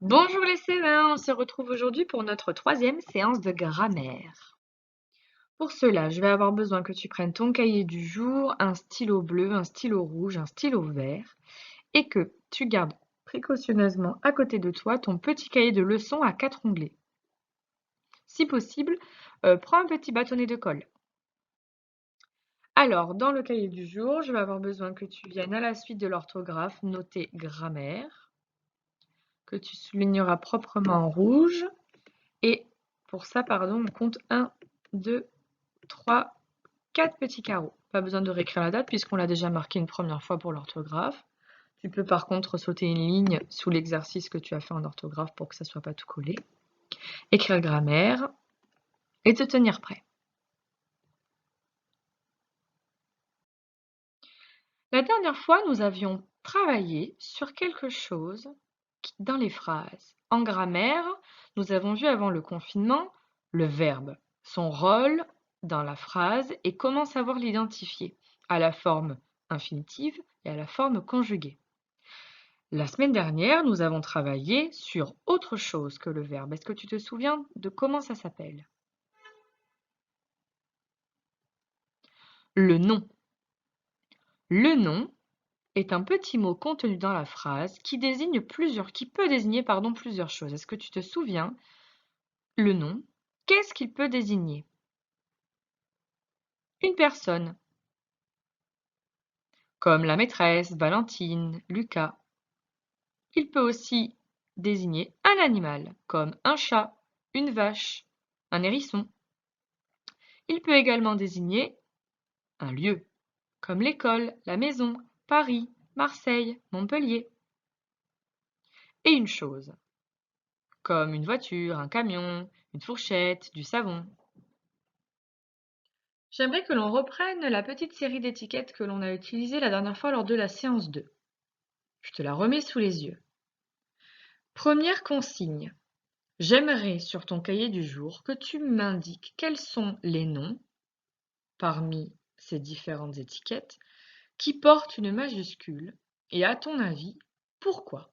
Bonjour les C1, on se retrouve aujourd'hui pour notre troisième séance de grammaire. Pour cela, je vais avoir besoin que tu prennes ton cahier du jour, un stylo bleu, un stylo rouge, un stylo vert et que tu gardes précautionneusement à côté de toi ton petit cahier de leçons à 4 onglets. Si possible, prends un petit bâtonnet de colle. Alors, dans le cahier du jour, je vais avoir besoin que tu viennes à la suite de l'orthographe noter grammaire, que tu souligneras proprement en rouge. Et pour ça, pardon, on compte 1, 2, 3, 4 petits carreaux. Pas besoin de réécrire la date puisqu'on l'a déjà marqué une première fois pour l'orthographe. Tu peux par contre sauter une ligne sous l'exercice que tu as fait en orthographe pour que ça ne soit pas tout collé. Écrire grammaire et te tenir prêt. La dernière fois, nous avions travaillé sur quelque chose dans les phrases. En grammaire, nous avons vu avant le confinement le verbe, son rôle dans la phrase et comment savoir l'identifier à la forme infinitive et à la forme conjuguée. La semaine dernière, nous avons travaillé sur autre chose que le verbe. Est-ce que tu te souviens de comment ça s'appelle? Le nom. Le nom est un petit mot contenu dans la phrase qui peut désigner plusieurs choses. Est-ce que tu te souviens? Le nom, qu'est-ce qu'il peut désigner? Une personne, comme la maîtresse, Valentine, Lucas. Il peut aussi désigner un animal, comme un chat, une vache, un hérisson. Il peut également désigner un lieu, comme l'école, la maison, Paris, Marseille, Montpellier. Et une chose, comme une voiture, un camion, une fourchette, du savon. J'aimerais que l'on reprenne la petite série d'étiquettes que l'on a utilisée la dernière fois lors de la séance 2. Je te la remets sous les yeux. Première consigne. J'aimerais sur ton cahier du jour que tu m'indiques quels sont les noms, parmi ces différentes étiquettes, qui portent une majuscule et à ton avis, pourquoi?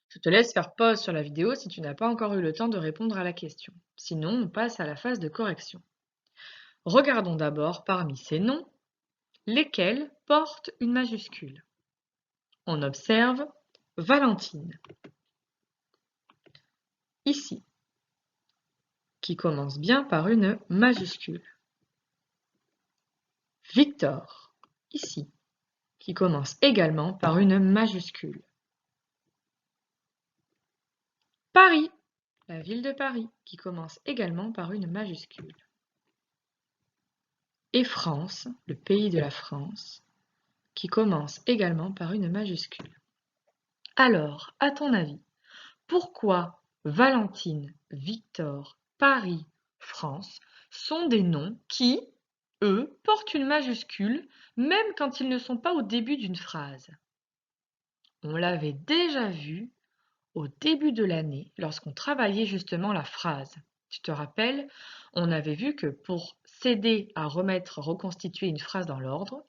Je te laisse faire pause sur la vidéo si tu n'as pas encore eu le temps de répondre à la question. Sinon, on passe à la phase de correction. Regardons d'abord parmi ces noms, lesquels portent une majuscule. On observe Valentine, ici, qui commence bien par une majuscule. Victor, ici, qui commence également par une majuscule. Paris, la ville de Paris, qui commence également par une majuscule. Et France, le pays de la France, qui commence également par une majuscule. Alors, à ton avis, pourquoi Valentine, Victor, Paris, France sont des noms qui, eux, portent une majuscule même quand ils ne sont pas au début d'une phrase? On l'avait déjà vu au début de l'année lorsqu'on travaillait justement la phrase. Tu te rappelles, on avait vu que pour s'aider à reconstituer une phrase dans l'ordre,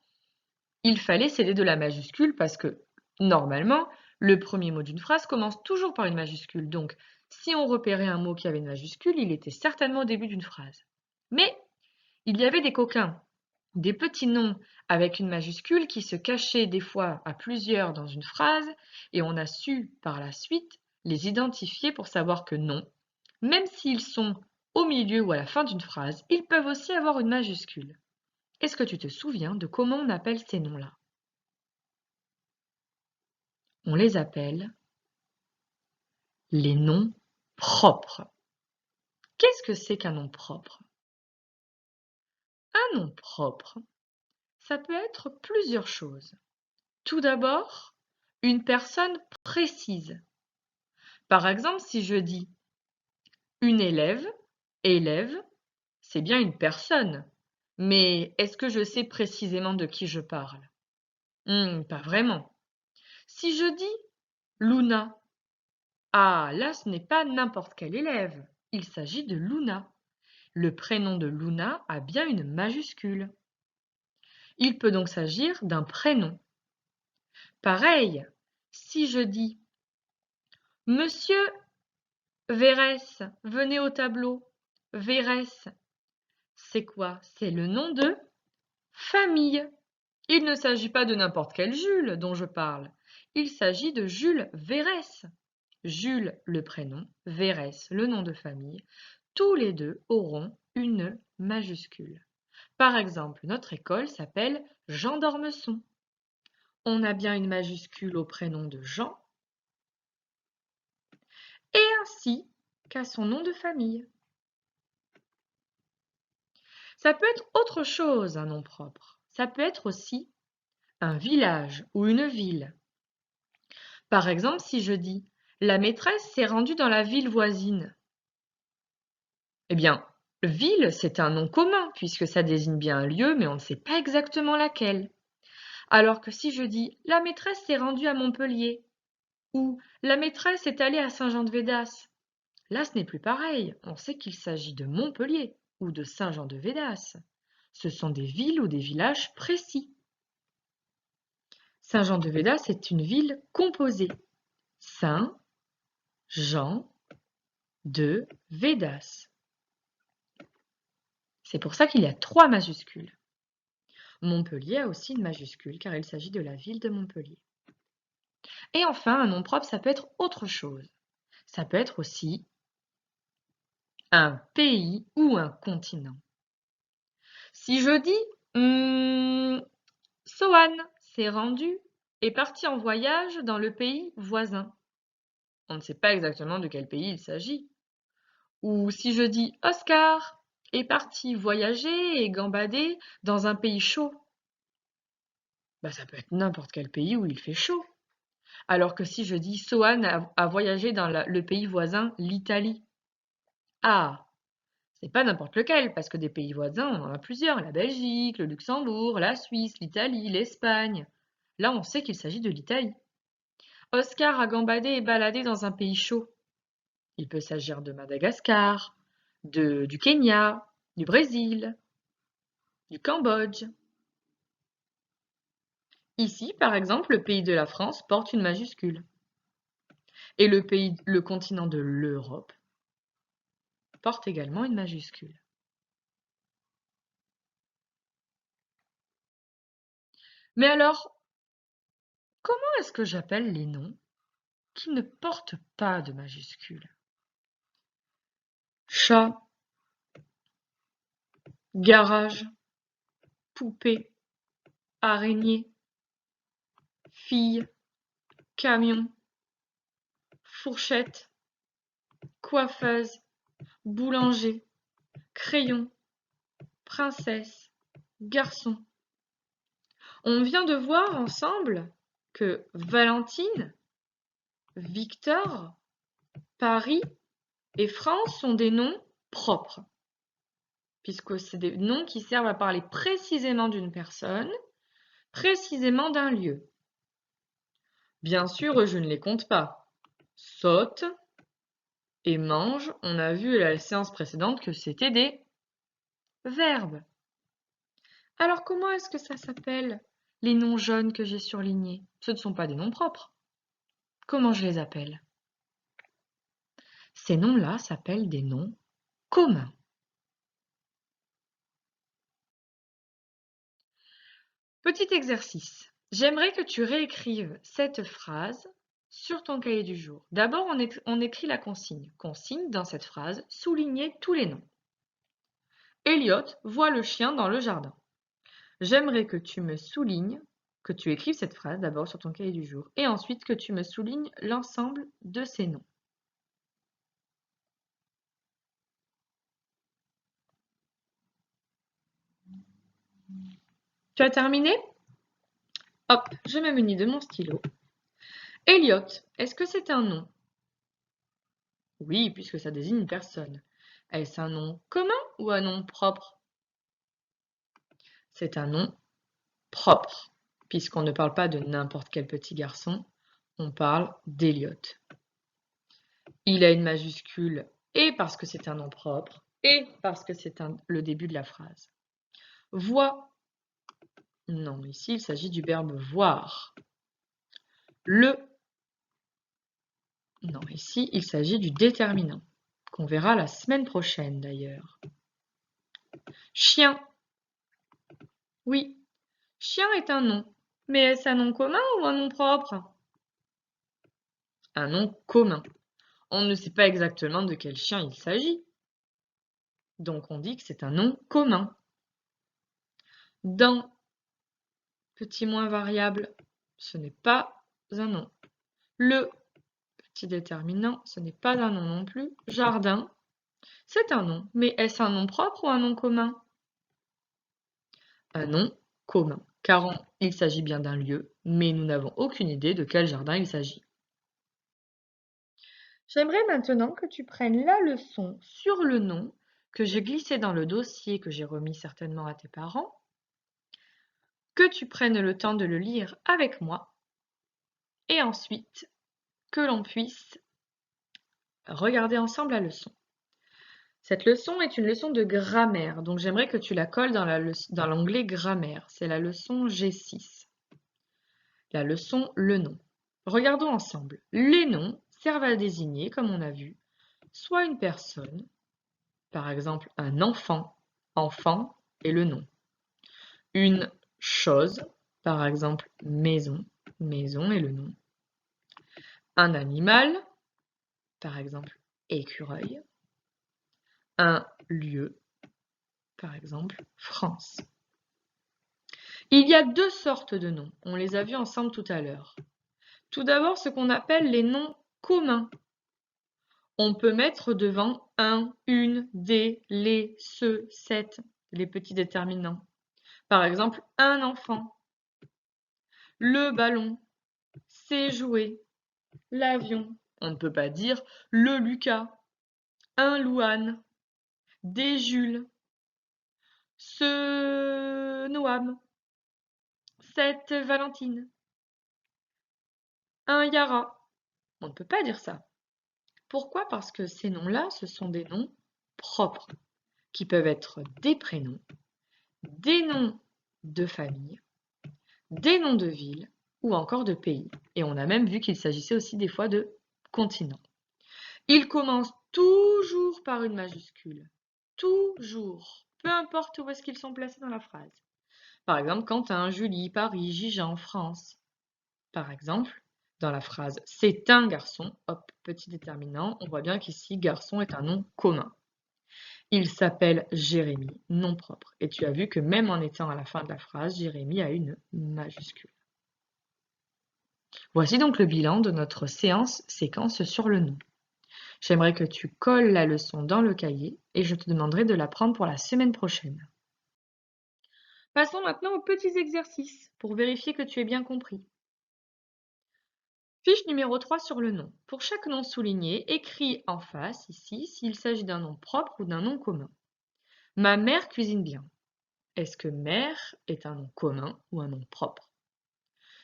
il fallait s'aider de la majuscule parce que, normalement, le premier mot d'une phrase commence toujours par une majuscule. Donc, si on repérait un mot qui avait une majuscule, il était certainement au début d'une phrase. Mais il y avait des coquins, des petits noms avec une majuscule qui se cachaient des fois à plusieurs dans une phrase et on a su par la suite les identifier pour savoir que non, même s'ils sont au milieu ou à la fin d'une phrase, ils peuvent aussi avoir une majuscule. Est-ce que tu te souviens de comment on appelle ces noms-là? On les appelle les noms propres. Qu'est-ce que c'est qu'un nom propre? Un nom propre, ça peut être plusieurs choses. Tout d'abord, une personne précise. Par exemple, si je dis une élève, c'est bien une personne. Mais est-ce que je sais précisément de qui je parle? Pas vraiment. Si je dis Luna, ah là, ce n'est pas n'importe quel élève. Il s'agit de Luna. Le prénom de Luna a bien une majuscule. Il peut donc s'agir d'un prénom. Pareil, si je dis « Monsieur Vérès, venez au tableau ». Vérès, c'est quoi? C'est le nom de famille. Il ne s'agit pas de n'importe quel Jules dont je parle. Il s'agit de Jules Vérès. Jules, le prénom, Vérès, le nom de famille. Tous les deux auront une majuscule. Par exemple, notre école s'appelle Jean d'Ormesson. On a bien une majuscule au prénom de Jean et ainsi qu'à son nom de famille. Ça peut être autre chose, un nom propre. Ça peut être aussi un village ou une ville. Par exemple, si je dis « La maîtresse s'est rendue dans la ville voisine », eh bien, ville, c'est un nom commun puisque ça désigne bien un lieu, mais on ne sait pas exactement laquelle. Alors que si je dis « La maîtresse s'est rendue à Montpellier » ou « La maîtresse est allée à Saint-Jean-de-Védas », là, ce n'est plus pareil. On sait qu'il s'agit de Montpellier ou de Saint-Jean-de-Védas. Ce sont des villes ou des villages précis. Saint-Jean-de-Védas est une ville composée. Saint-Jean-de-Védas. C'est pour ça qu'il y a 3 majuscules. Montpellier a aussi une majuscule car il s'agit de la ville de Montpellier. Et enfin, un nom propre, ça peut être autre chose. Ça peut être aussi un pays ou un continent. Si je dis Sohan s'est rendu et parti en voyage dans le pays voisin. On ne sait pas exactement de quel pays il s'agit. Ou si je dis Oscar est parti voyager et gambader dans un pays chaud. Ça peut être n'importe quel pays où il fait chaud. Alors que si je dis Sohan a voyagé dans le pays voisin, l'Italie. Ah, c'est pas n'importe lequel, parce que des pays voisins, on en a plusieurs. La Belgique, le Luxembourg, la Suisse, l'Italie, l'Espagne. Là, on sait qu'il s'agit de l'Italie. Oscar a gambadé et baladé dans un pays chaud. Il peut s'agir de Madagascar, du Kenya, du Brésil, du Cambodge. Ici, par exemple, le pays de la France porte une majuscule. Et le continent de l'Europe porte également une majuscule. Mais alors, comment est-ce que j'appelle les noms qui ne portent pas de majuscule? Chat, garage, poupée, araignée, fille, camion, fourchette, coiffeuse, boulanger, crayon, princesse, garçon. On vient de voir ensemble que Valentine, Victor, Paris et France sont des noms propres, puisque c'est des noms qui servent à parler précisément d'une personne, précisément d'un lieu. Bien sûr, je ne les compte pas. Saute et mange, on a vu à la séance précédente que c'était des verbes. Alors comment est-ce que ça s'appelle, les noms jaunes que j'ai surlignés? Ce ne sont pas des noms propres. Comment je les appelle? Ces noms-là s'appellent des noms communs. Petit exercice. J'aimerais que tu réécrives cette phrase sur ton cahier du jour. D'abord, on écrit la consigne. Consigne dans cette phrase, souligner tous les noms. Elliot voit le chien dans le jardin. J'aimerais que tu me soulignes, que tu écrives cette phrase d'abord sur ton cahier du jour et ensuite que tu me soulignes l'ensemble de ces noms. Tu as terminé? Hop, je me munis de mon stylo. Elliot, est-ce que c'est un nom? Oui, puisque ça désigne une personne. Est-ce un nom commun ou un nom propre? C'est un nom propre, puisqu'on ne parle pas de n'importe quel petit garçon, on parle d'Elliot. Il a une majuscule et parce que c'est un nom propre et parce que c'est le début de la phrase. Voit. Non, ici il s'agit du verbe voir. Le Non, ici, il s'agit du déterminant, qu'on verra la semaine prochaine d'ailleurs. Chien. Oui, chien est un nom. Mais est-ce un nom commun ou un nom propre? Un nom commun. On ne sait pas exactement de quel chien il s'agit. Donc on dit que c'est un nom commun. Dans petit moins variable, ce n'est pas un nom. Le petit déterminant, ce n'est pas un nom non plus. Jardin, c'est un nom. Mais est-ce un nom propre ou un nom commun? Un nom commun, car il s'agit bien d'un lieu, mais nous n'avons aucune idée de quel jardin il s'agit. J'aimerais maintenant que tu prennes la leçon sur le nom que j'ai glissé dans le dossier que j'ai remis certainement à tes parents, que tu prennes le temps de le lire avec moi et ensuite que l'on puisse regarder ensemble la leçon. Cette leçon est une leçon de grammaire, donc j'aimerais que tu la colles dans l'onglet grammaire. C'est la leçon G6. La leçon le nom. Regardons ensemble. Les noms servent à désigner, comme on a vu, soit une personne, par exemple un enfant, enfant est le nom. Une chose, par exemple maison, maison est le nom. Un animal, par exemple écureuil. Un lieu, par exemple France. Il y a deux sortes de noms, on les a vus ensemble tout à l'heure. Tout d'abord, ce qu'on appelle les noms communs. On peut mettre devant un, une, des, les, ce, cette, les petits déterminants. Par exemple, un enfant, le ballon, ses jouets, l'avion. On ne peut pas dire le Lucas, un Louane, des Jules, ce Noam, cette Valentine, un Yara. On ne peut pas dire ça. Pourquoi? Parce que ces noms-là, ce sont des noms propres, qui peuvent être des prénoms, des noms de famille, des noms de ville ou encore de pays. Et on a même vu qu'il s'agissait aussi des fois de continents. Ils commencent toujours par une majuscule. Toujours. Peu importe où est-ce qu'ils sont placés dans la phrase. Par exemple, Quentin, Julie, Paris, Gijan, France. Par exemple, dans la phrase « c'est un garçon », hop, petit déterminant, on voit bien qu'ici, garçon est un nom commun. Il s'appelle Jérémy, nom propre. Et tu as vu que même en étant à la fin de la phrase, Jérémy a une majuscule. Voici donc le bilan de notre séquence sur le nom. J'aimerais que tu colles la leçon dans le cahier et je te demanderai de la prendre pour la semaine prochaine. Passons maintenant aux petits exercices pour vérifier que tu aies bien compris. Fiche numéro 3 sur le nom. Pour chaque nom souligné, écris en face, ici, s'il s'agit d'un nom propre ou d'un nom commun. Ma mère cuisine bien. Est-ce que mère est un nom commun ou un nom propre?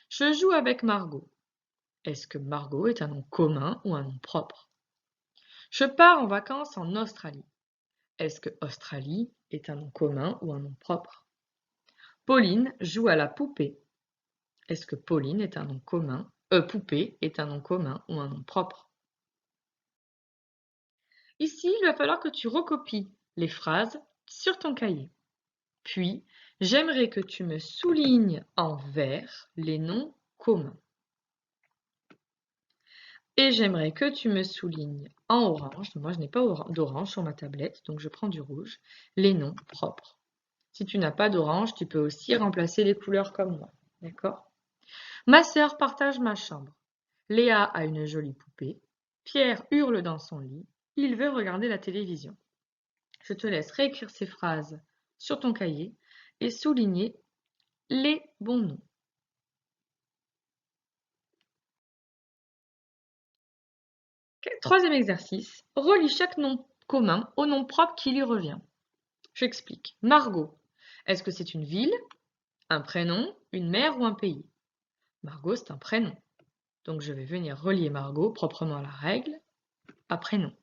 Je joue avec Margot. Est-ce que Margot est un nom commun ou un nom propre? Je pars en vacances en Australie. Est-ce que Australie est un nom commun ou un nom propre? Pauline joue à la poupée. Est-ce que Pauline est un nom commun? Poupée est un nom commun ou un nom propre? Ici, il va falloir que tu recopies les phrases sur ton cahier. Puis, j'aimerais que tu me soulignes en vert les noms communs. Et j'aimerais que tu me soulignes en orange, moi je n'ai pas d'orange sur ma tablette, donc je prends du rouge, les noms propres. Si tu n'as pas d'orange, tu peux aussi remplacer les couleurs comme moi, d'accord? Ma sœur partage ma chambre. Léa a une jolie poupée. Pierre hurle dans son lit. Il veut regarder la télévision. Je te laisse réécrire ces phrases sur ton cahier et souligner les bons noms. Troisième exercice, relie chaque nom commun au nom propre qui lui revient. J'explique. Margot, est-ce que c'est une ville, un prénom, une mer ou un pays? Margot, c'est un prénom. Donc je vais venir relier Margot proprement à la règle à prénom.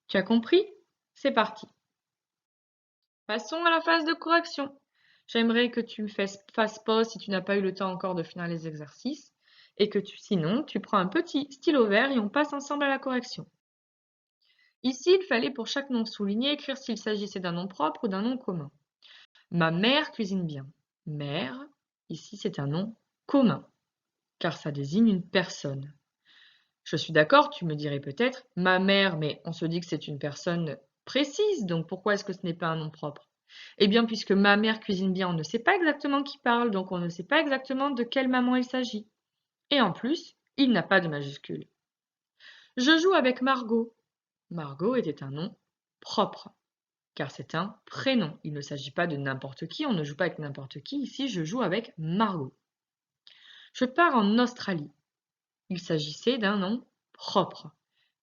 Tu as compris? C'est parti. Passons à la phase de correction. J'aimerais que tu me fasses pause si tu n'as pas eu le temps encore de finir les exercices et que sinon, tu prends un petit stylo vert et on passe ensemble à la correction. Ici, il fallait pour chaque nom souligné écrire s'il s'agissait d'un nom propre ou d'un nom commun. Ma mère cuisine bien. Mère, ici, c'est un nom commun, car ça désigne une personne. Je suis d'accord, tu me dirais peut-être ma mère, mais on se dit que c'est une personne précise, donc pourquoi est-ce que ce n'est pas un nom propre? Eh bien, puisque ma mère cuisine bien, on ne sait pas exactement qui parle, donc on ne sait pas exactement de quelle maman il s'agit. Et en plus, il n'a pas de majuscule. Je joue avec Margot. Margot était un nom propre, car c'est un prénom. Il ne s'agit pas de n'importe qui, on ne joue pas avec n'importe qui. Ici, je joue avec Margot. Je pars en Australie. Il s'agissait d'un nom propre,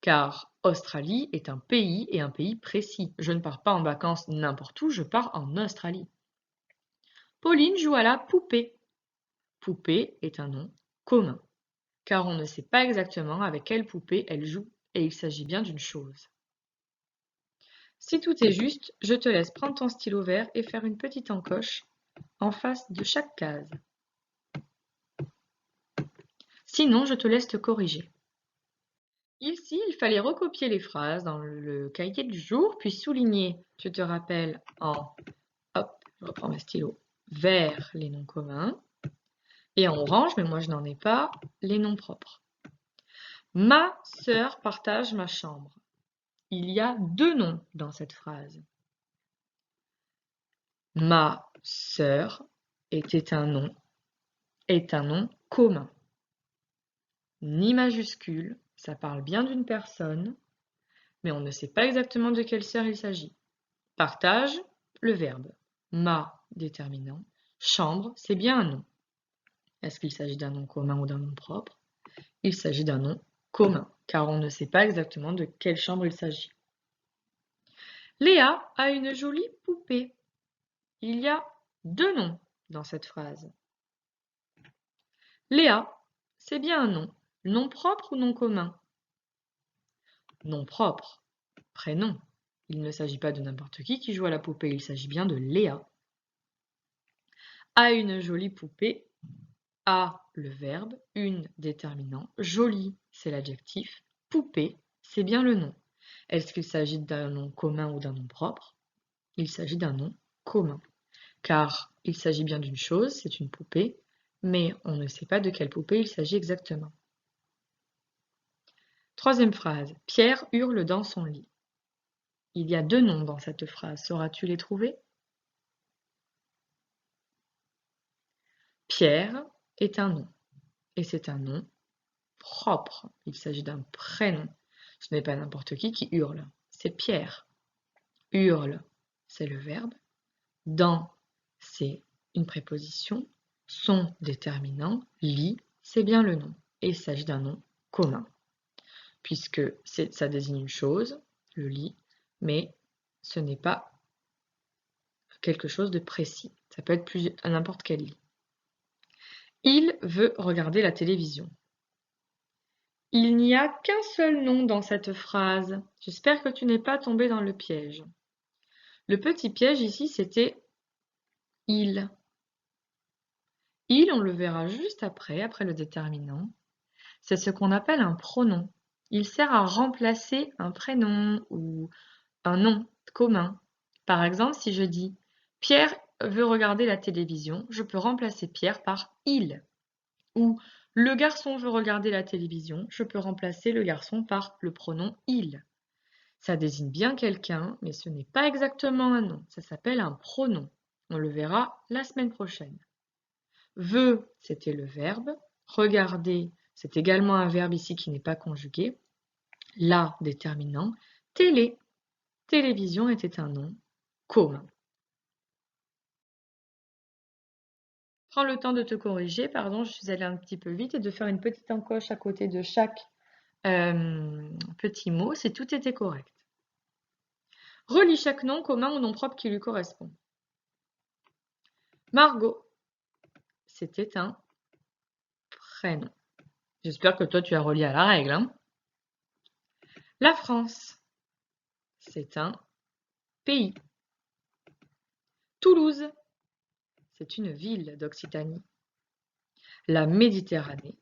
car Australie est un pays et un pays précis. Je ne pars pas en vacances n'importe où, je pars en Australie. Pauline joue à la poupée. Poupée est un nom commun, car on ne sait pas exactement avec quelle poupée elle joue, et il s'agit bien d'une chose. Si tout est juste, je te laisse prendre ton stylo vert et faire une petite encoche en face de chaque case. Sinon, je te laisse te corriger. Ici, il fallait recopier les phrases dans le cahier du jour, puis souligner, je te rappelle, hop, je reprends mes stylos, vert les noms communs, et en orange, mais moi je n'en ai pas, les noms propres. Ma sœur partage ma chambre. Il y a deux noms dans cette phrase. Ma sœur est un nom commun. Ni majuscule, ça parle bien d'une personne, mais on ne sait pas exactement de quelle sœur il s'agit. Partage, le verbe. Ma, déterminant. Chambre, c'est bien un nom. Est-ce qu'il s'agit d'un nom commun ou d'un nom propre? Il s'agit d'un nom commun, car on ne sait pas exactement de quelle chambre il s'agit. Léa a une jolie poupée. Il y a deux noms dans cette phrase. Léa, c'est bien un nom. Nom propre ou nom commun? Nom propre. Prénom. Il ne s'agit pas de n'importe qui joue à la poupée, il s'agit bien de Léa. A une jolie poupée. A, le verbe, une, déterminant, jolie, c'est l'adjectif, poupée, c'est bien le nom. Est-ce qu'il s'agit d'un nom commun ou d'un nom propre? Il s'agit d'un nom commun, car il s'agit bien d'une chose, c'est une poupée, mais on ne sait pas de quelle poupée il s'agit exactement. Troisième phrase, Pierre hurle dans son lit. Il y a deux noms dans cette phrase, sauras-tu les trouver? Pierre est un nom, et c'est un nom propre. Il s'agit d'un prénom. Ce n'est pas n'importe qui hurle, c'est Pierre. Hurle, c'est le verbe. Dans, c'est une préposition. Son déterminant, lit, c'est bien le nom. Et il s'agit d'un nom commun, puisque ça désigne une chose, le lit, mais ce n'est pas quelque chose de précis. Ça peut être n'importe quel lit. Il veut regarder la télévision. Il n'y a qu'un seul nom dans cette phrase. J'espère que tu n'es pas tombé dans le piège. Le petit piège ici, c'était il. Il, on le verra juste après le déterminant. C'est ce qu'on appelle un pronom. Il sert à remplacer un prénom ou un nom commun. Par exemple, si je dis Pierre veut regarder la télévision, je peux remplacer Pierre par il. Ou le garçon veut regarder la télévision, je peux remplacer le garçon par le pronom il. Ça désigne bien quelqu'un, mais ce n'est pas exactement un nom. Ça s'appelle un pronom. On le verra la semaine prochaine. Veut, c'était le verbe. Regarder, c'est également un verbe ici qui n'est pas conjugué. La, déterminant. Télé, télévision était un nom commun. Prends le temps de te corriger, pardon, je suis allée un petit peu vite, et de faire une petite encoche à côté de chaque petit mot si tout était correct. Relis chaque nom commun ou nom propre qui lui correspond. Margot, c'était un prénom. J'espère que toi tu as relié à la règle, hein. La France, c'est un pays. Toulouse, c'est une ville d'Occitanie. La Méditerranée,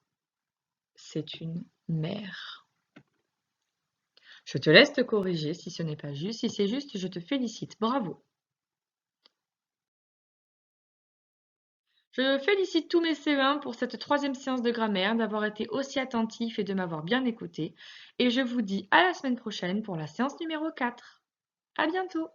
c'est une mère. Je te laisse te corriger si ce n'est pas juste. Si c'est juste, je te félicite. Bravo. Je félicite tous mes CE1 pour cette 3e séance de grammaire, d'avoir été aussi attentifs et de m'avoir bien écouté. Et je vous dis à la semaine prochaine pour la séance numéro 4. À bientôt.